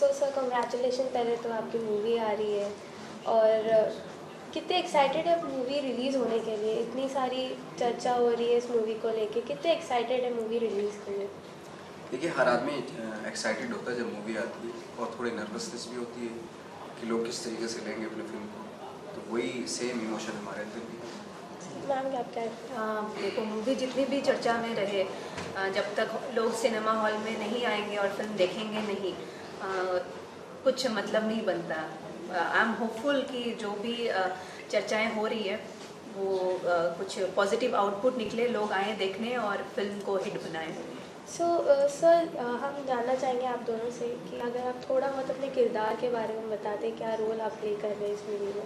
Sir congratulation, पहले तो आपकी मूवी आ रही है और कितने एक्साइटेड है मूवी रिलीज़ होने के लिए? इतनी सारी चर्चा हो रही है इस मूवी को लेके, कितने एक्साइटेड है मूवी रिलीज़ के लिए? देखिए, हर आदमी एक्साइटेड होता है जब मूवी आती है, और थोड़ी नर्वसनेस भी होती है कि लोग किस तरीके से लेंगे अपनी फिल्म को। तो वही सेम इमोशन हमारे अंदर भी है। मैम क्या कहते हैं? देखो, मूवी जितनी भी चर्चा में रहे, जब तक लोग सिनेमा हॉल में नहीं आएंगे और फिल्म देखेंगे नहीं, कुछ मतलब नहीं बनता। आई एम होपफुल कि जो भी चर्चाएं हो रही है वो कुछ पॉजिटिव आउटपुट निकले, लोग आए देखने और फिल्म को हिट बनाएं। सर हम जानना चाहेंगे आप दोनों से कि अगर आप थोड़ा बहुत अपने किरदार के बारे में बताते, क्या रोल आप प्ले कर रहे हैं इस मूवी में?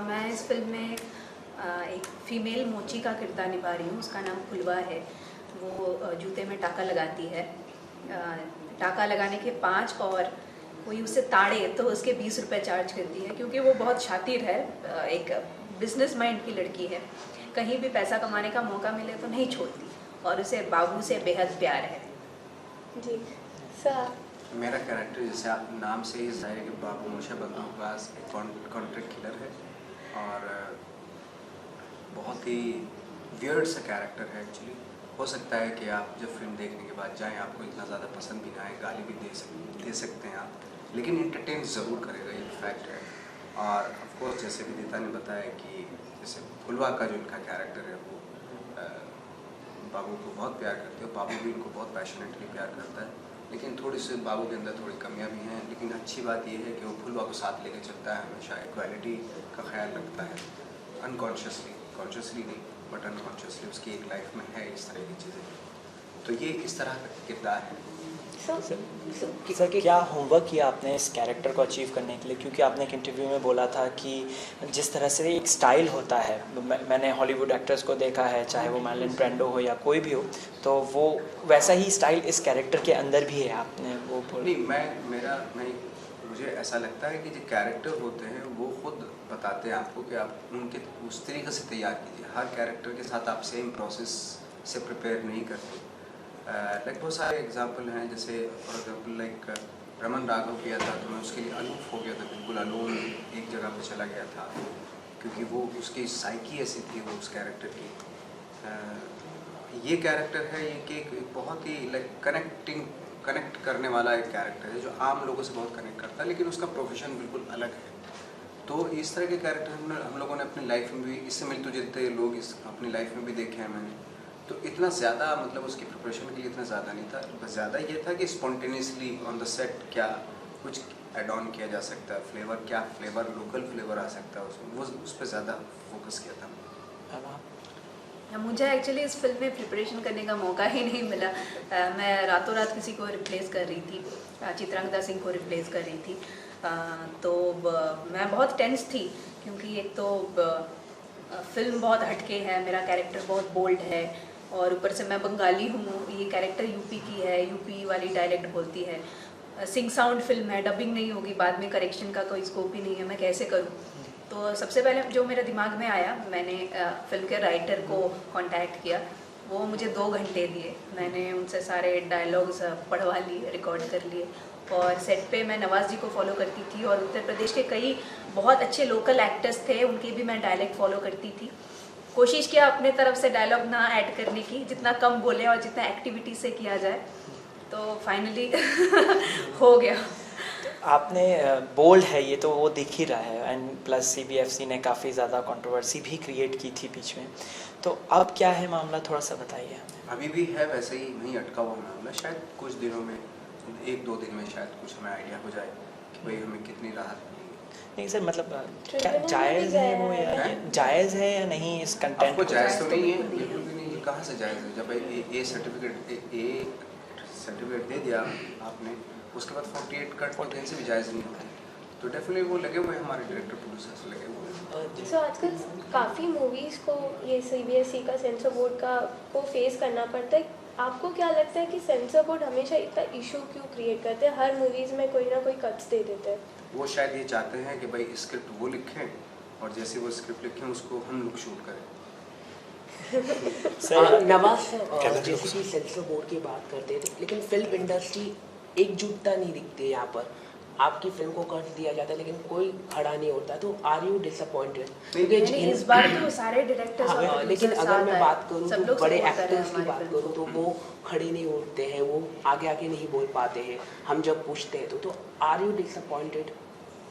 मैं इस फिल्म में एक फ़ीमेल मोची का किरदार निभा रही हूँ। उसका नाम फुलवा है। वो जूते में टाका लगाती है। टाका लगाने के 5 और कोई उसे ताड़े तो उसके 20 रुपये चार्ज करती है, क्योंकि वो बहुत शातिर है, एक बिजनेस माइंड की लड़की है। कहीं भी पैसा कमाने का मौका मिले तो नहीं छोड़ती, और उसे बाबू से बेहद प्यार है। जी सर। मेरा कैरेक्टर, जैसे आप नाम से ही जाहिर है कि बाबू मोशा बंदों के पास एक कॉन्ट्रैक्ट किलर है, और बहुत ही वियर्ड सा कैरेक्टर है एक्चुअली। हो सकता है कि आप जब फिल्म देखने के बाद जाएं, आपको इतना ज़्यादा पसंद भी ना आए, गाली भी दे सकते हैं आप, लेकिन इंटरटेन ज़रूर करेगा, ये फैक्ट है। और ऑफकोर्स जैसे विदिता ने बताया कि जैसे फुलवा का जो इनका कैरेक्टर है वो बाबू को बहुत प्यार करती है, और बाबू भी इनको बहुत पैशनेटली प्यार करता है। लेकिन थोड़ी सी बाबू के अंदर थोड़ी कमियां भी हैं, लेकिन अच्छी बात यह है कि वो फुलवा को साथ लेके चलता है, हमेशा इक्वालिटी का ख्याल रखता है, अनकॉन्शियसली, कॉन्शियसली नहीं बट अनकॉन्शियसली उसकी एक लाइफ में है इस तरह की चीज़ें। तो ये इस तरह का किरदार है। सर क्या होमवर्क किया आपने इस कैरेक्टर को अचीव करने के लिए? क्योंकि आपने एक इंटरव्यू में बोला था कि जिस तरह से एक स्टाइल होता है, मैंने हॉलीवुड एक्टर्स को देखा है, चाहे वो मार्लन ब्रैंडो हो या कोई भी हो, तो वो वैसा ही स्टाइल इस कैरेक्टर के अंदर भी है। आपने वो नहीं, मुझे ऐसा लगता है कि जो कैरेक्टर होते हैं वो खुद बताते हैं आपको कि आप उनके उस तरीके से तैयार कीजिए। हर कैरेक्टर के साथ आप सेम प्रोसेस से प्रिपेयर नहीं करते। लाइक बहुत सारे एग्जांपल हैं, जैसे for example like Raman Raghav किया था तो मैं उसके लिए अलूफ हो गया था, बिल्कुल अलोन एक जगह पे चला गया था, क्योंकि वो उसकी साइकी ऐसी थी वो उस कैरेक्टर की। ये कैरेक्टर है ये कि एक बहुत ही लाइक कनेक्ट करने वाला एक कैरेक्टर है जो आम लोगों से बहुत कनेक्ट करता है, लेकिन उसका प्रोफेशन बिल्कुल अलग है। तो इस तरह के कैरेक्टर हम लोगों ने अपनी लाइफ में भी, इससे मिलते जुलते लोग इस अपनी लाइफ में भी देखे हैं मैंने। तो इतना ज़्यादा मतलब उसकी प्रिपरेशन के लिए इतना ज़्यादा नहीं था, बस ज़्यादा ये था कि स्पॉन्टेनियसली ऑन द सेट क्या कुछ एड ऑन किया जा सकता है, फ्लेवर क्या फ्लेवर लोकल फ्लेवर आ सकता है उसमें, वो उस पर ज़्यादा फोकस किया था। मुझे एक्चुअली इस फिल्म में प्रिपरेशन करने का मौका ही नहीं मिला। मैं रातों रात किसी को रिप्लेस कर रही थी, चित्रांगदा सिंह को रिप्लेस कर रही थी। तो मैं बहुत टेंस थी, क्योंकि एक तो फिल्म बहुत हटके है, मेरा कैरेक्टर बहुत बोल्ड है, और ऊपर से मैं बंगाली हूँ, ये कैरेक्टर यूपी की है, यूपी वाली डायलेक्ट बोलती है, सिंग साउंड फिल्म है, डबिंग नहीं होगी, बाद में करेक्शन का कोई स्कोप ही नहीं है, मैं कैसे करूँ? तो सबसे पहले जो मेरे दिमाग में आया, मैंने फिल्म के राइटर को कांटेक्ट किया। वो मुझे 2 घंटे दिए, मैंने उनसे सारे डायलॉग्स पढ़वा लिए, रिकॉर्ड कर लिए, और सेट पे मैं नवाज़ जी को फॉलो करती थी, और उत्तर प्रदेश के कई बहुत अच्छे लोकल एक्टर्स थे, उनके भी मैं डायलेक्ट फॉलो करती थी। कोशिश किया अपने तरफ से डायलॉग ना ऐड करने की, जितना कम बोले और जितना एक्टिविटी से किया जाए, तो फाइनली हो गया। आपने बोल्ड है ये तो वो दिख ही रहा है, एंड प्लस CBFC ने काफ़ी ज़्यादा कंट्रोवर्सी भी क्रिएट की थी बीच में, तो अब क्या है मामला, थोड़ा सा बताइए। अभी भी है वैसे ही, नहीं अटका हुआ मामला, शायद कुछ दिनों में, 1-2 दिन में शायद कुछ हमें आइडिया हो जाए कि भाई हमें कितनी राहत मिलेगी। नहीं सर, मतलब क्या जायज़ है वो, या जायज़ है या नहीं इस कंटेंट को? जायज़ तो नहीं है, बिल्कुल भी नहीं। कहाँ से जायज़ है? जब ए सर्टिफिकेट दे दिया आपने, उसके बाद 48 कट और कहीं से भी जायज़ नहीं होते, तो डेफिनेटली वो लगे हुए हैं, हमारे डायरेक्टर प्रोड्यूसर्स लगे हुए हैं। सो आजकल काफ़ी मूवीज़ को ये CBSE का सेंसर बोर्ड को फेस करना पड़ता है। आपको क्या लगता है कि सेंसर बोर्ड हमेशा इतना इशू क्यों क्रिएट करते हैं? हर मूवीज़ में कोई ना कोई कट्स दे देते हैं। वो शायद ये चाहते हैं कि भाई स्क्रिप्ट वो लिखें, और जैसे वो स्क्रिप्ट लिखें उसको हम लोग शूट करें। नवाज, जैसे कि सेंसर बोर्ड की बात करते हैं, लेकिन फिल्म इंडस्ट्री एकजुटता नहीं दिखती है यहाँ पर। आपकी फिल्म को कट दिया जाता है लेकिन कोई खड़ा नहीं होता, तो आर यू डिसअपॉइंटेड? नहीं, इस बार तो सारे डायरेक्टर्स और हाँ, लेकिन producers अगर साथ मैं आए, बात करूँ सब तो लोग बड़े support कर रहे हैं एक्टर्स की हमारी बात फिल्म करूँ तो को। वो खड़े नहीं उठते हैं, वो आगे नहीं बोल पाते हैं, हम जब पूछते हैं तो आर यू डिसअपॉइंटेड?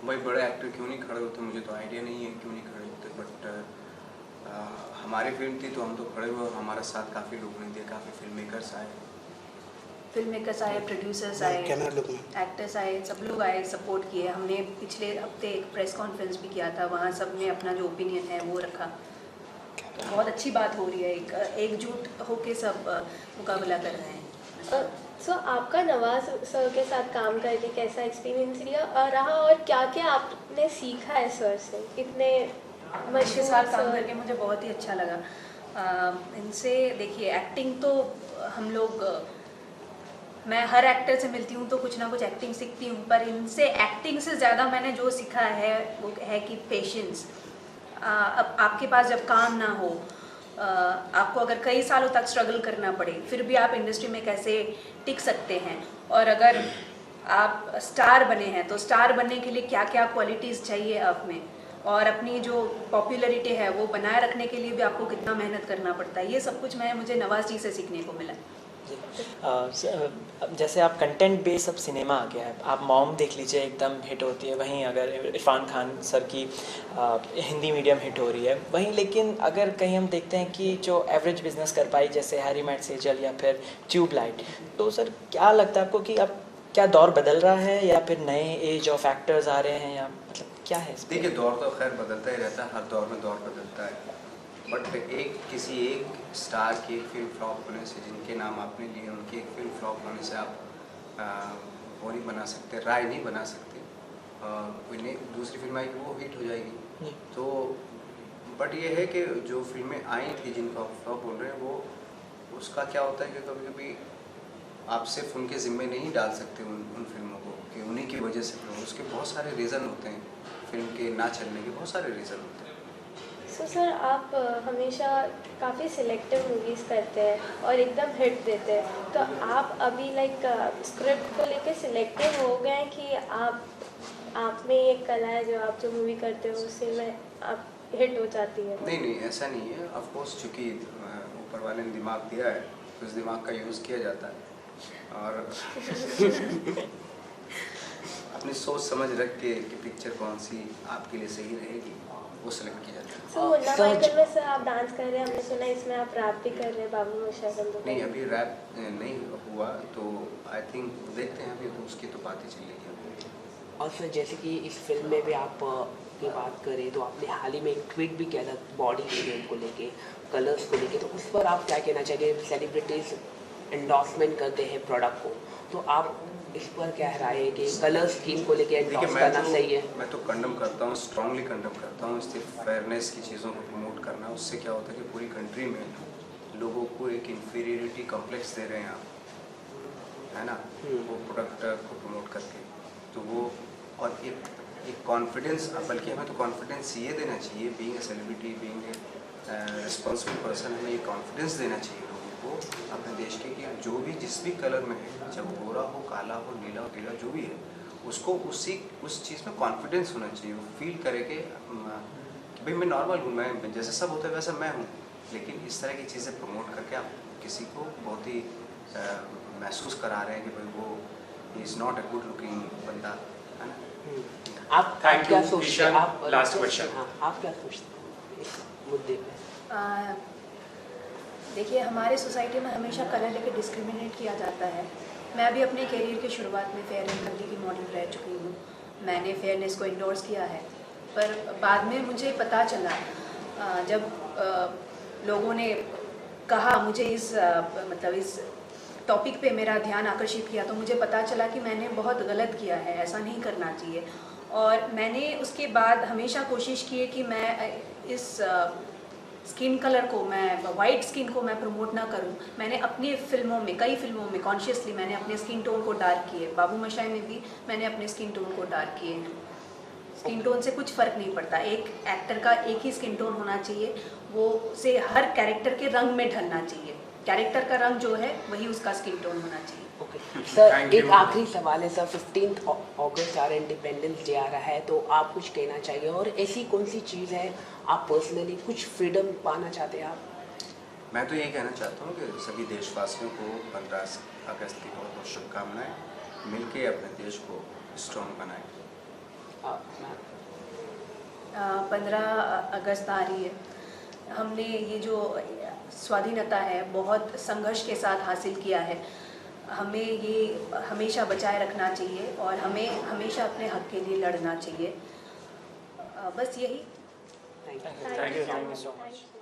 भाई बड़े एक्टर क्यों नहीं खड़े होते, मुझे तो आइडिया नहीं है क्यों नहीं खड़े होते, बट हमारी फिल्म थी तो हम तो खड़े हुए और हमारे साथ काफ़ी लोग नहीं थे, काफ़ी फिल्म मेकर्स आए। फिल्म मेकर्स आए, प्रोड्यूसर्स आए, एक्टर्स आए, सब लोग आए, सपोर्ट किए। हमने पिछले हफ्ते एक प्रेस कॉन्फ्रेंस भी किया था, वहाँ सब ने अपना जो ओपिनियन है वो रखा। तो बहुत अच्छी बात हो रही है, एकजुट होके सब मुकाबला कर रहे हैं। सो आपका नवाज सर के साथ काम करके कैसा एक्सपीरियंस रहा और क्या क्या आपने सीखा है सर से? इतने उनके मशहूर साथ काम सर। करके मुझे बहुत ही अच्छा लगा। इनसे देखिए, एक्टिंग तो हम लोग, मैं हर एक्टर से मिलती हूँ तो कुछ ना कुछ एक्टिंग सीखती हूँ, पर इनसे एक्टिंग से ज़्यादा मैंने जो सीखा है वो है कि पेशेंस। अब आपके पास जब काम ना हो, आपको अगर कई सालों तक स्ट्रगल करना पड़े, फिर भी आप इंडस्ट्री में कैसे टिक सकते हैं, और अगर आप स्टार बने हैं तो स्टार बनने के लिए क्या क्या क्वालिटीज़ चाहिए आप में, और अपनी जो पॉपुलैरिटी है वो बनाए रखने के लिए भी आपको कितना मेहनत करना पड़ता है, ये सब कुछ मुझे नवाज जी से सीखने को मिला। जैसे आप कंटेंट बेस अब सिनेमा आ गया है, आप मॉम देख लीजिए एकदम हिट होती है, वहीं अगर इरफान खान सर की हिंदी मीडियम हिट हो रही है वहीं, लेकिन अगर कहीं हम देखते हैं कि जो एवरेज बिजनेस कर पाई जैसे हैरी मैट सेजल या फिर ट्यूबलाइट, तो सर क्या लगता है आपको कि अब क्या दौर बदल रहा है या फिर नए एज ऑफ एक्टर्स आ रहे हैं, या मतलब क्या है? देखिए दौर तो खैर बदलता ही रहता है, हर दौर में दौर बदलता है, बट किसी एक स्टार की एक फिल्म फ्लॉप होने से, जिनके नाम आपने लिए उनकी एक फिल्म फ्लॉप होने से आप वो नहीं बना सकते, राय नहीं बना सकते। कोई नहीं दूसरी फिल्म आएगी वो हिट हो जाएगी। तो बट ये है कि जो फिल्में आई थी जिनको आप फ्लॉप बोल रहे हैं, वो उसका क्या होता है कि कभी कभी आप सिर्फ उनके ज़िम्मे नहीं डाल सकते उन फिल्मों को कि उन्हीं की वजह से फ्लॉप, उसके बहुत सारे रीज़न होते हैं, फिल्म के ना चलने के बहुत सारे रीज़न होते हैं। सो सर आप हमेशा काफ़ी सिलेक्टिव मूवीज़ करते हैं और एकदम हिट देते हैं, तो आप अभी लाइक स्क्रिप्ट को लेके सिलेक्टिव हो गए हैं कि आप में एक कला है जो आप जो मूवी करते हो उससे में आप हिट हो जाती है? नहीं ऐसा नहीं है, ऑफ कोर्स चूँकि ऊपर वाले ने दिमाग दिया है तो उस दिमाग का यूज़ किया जाता है और अपनी सोच समझ रख के कि पिक्चर कौन सी आपके लिए सही रहेगी वो सिलेक्ट किया जाता है। सो मुन्ना माइकल में सर आप डांस कर रहे हैं, हमने सुना इसमें आप रैप भी कर रहे हैं बाबू मोशाय। नहीं अभी रैप नहीं हुआ, तो आई थिंक देखते हैं अभी, तो उसकी तो बात ही चलेगी। और सर जैसे कि इस फिल्म में भी आप की बात करें तो आपने हाल ही में एक ट्वीट भी किया था बॉडी शेप को लेके, कलर्स को लेके, तो उस पर आप क्या कहना चाहिए? सेलिब्रिटीज़ एंडोर्समेंट करते हैं प्रोडक्ट को, तो आप इस पर क्या राय है कि कलर स्कीम को लेके एंडोर्स करना सही है? मैं तो कंडम करता हूँ, स्ट्रांगली कंडम करता हूँ। सिर्फ फेयरनेस की चीज़ों को प्रमोट करना, उससे क्या होता है कि पूरी कंट्री में लोगों को एक इन्फीरियरिटी कॉम्प्लेक्स दे रहे हैं आप, है ना, वो प्रोडक्ट को प्रमोट करके, तो वो और एक कॉन्फिडेंस, बल्कि हमें तो कॉन्फिडेंस ये देना चाहिए, being a celebrity, being a responsible person, हमें ये कॉन्फिडेंस देना चाहिए लोगों को अपने देश के कि जो भी जिस भी कलर में है, चाहे वो गोरा हो, काला हो, नीला हो, पीला, जो भी है, उसको उस चीज़ में कॉन्फिडेंस होना चाहिए, वो फील करे कि भाई मैं नॉर्मल हूँ, मैं जैसे सब होता है वैसा मैं हूँ। लेकिन इस तरह की चीज़ें प्रमोट करके आप किसी को बहुत ही महसूस करा रहे हैं कि भाई वो is not a good looking बंदा, है ना। आप क्या सोचते हैं? आप लास्ट क्वेश्चन। हाँ, आप क्या सोचते हैं इस मुद्दे पे? देखिए, हमारे सोसाइटी में हमेशा कलर लेके डिस्क्रिमिनेट किया जाता है। मैं भी अपने करियर के शुरुआत में फेयर एंड लवली की मॉडल रह चुकी हूँ, मैंने फेयरनेस को इंडोर्स किया है, पर बाद में मुझे पता चला जब लोगों ने कहा मुझे इस टॉपिक पे मेरा ध्यान आकर्षित किया, तो मुझे पता चला कि मैंने बहुत गलत किया है, ऐसा नहीं करना चाहिए। और मैंने उसके बाद हमेशा कोशिश की है कि मैं इस स्किन कलर को, मैं वाइट स्किन को मैं प्रमोट ना करूं। मैंने अपनी फिल्मों में, कई फिल्मों में कॉन्शियसली मैंने अपने स्किन टोन को डार्क किए। बाबू मोशाय में भी मैंने अपने स्किन टोन को डार्क किए हैं। स्किन टोन से कुछ फ़र्क नहीं पड़ता, एक एक्टर का एक ही स्किन टोन होना चाहिए, वो से हर कैरेक्टर के रंग में ढलना चाहिए। कैरेक्टर का रंग जो है वही उसका स्किन टोन होना चाहिए। ओके सर, Thank एक you. आखिरी सवाल है सर, 15 अगस्त आ रहा है, इंडिपेंडेंस डे आ रहा है, तो आप कुछ कहना चाहिए और ऐसी कौन सी चीज़ है आप पर्सनली कुछ फ्रीडम पाना चाहते हैं आप? मैं तो यही कहना चाहता हूँ कि सभी देशवासियों को 15 अगस्त की बहुत बहुत शुभकामनाएं। मिलके अपने देश को स्ट्रॉन्ग बनाएं। मैम 15 अगस्त आ रही है। हमने ये जो स्वाधीनता है बहुत संघर्ष के साथ हासिल किया है। हमें ये हमेशा बचाए रखना चाहिए और हमें हमेशा अपने हक के लिए लड़ना चाहिए। बस यही। Thank you. Thank you so much.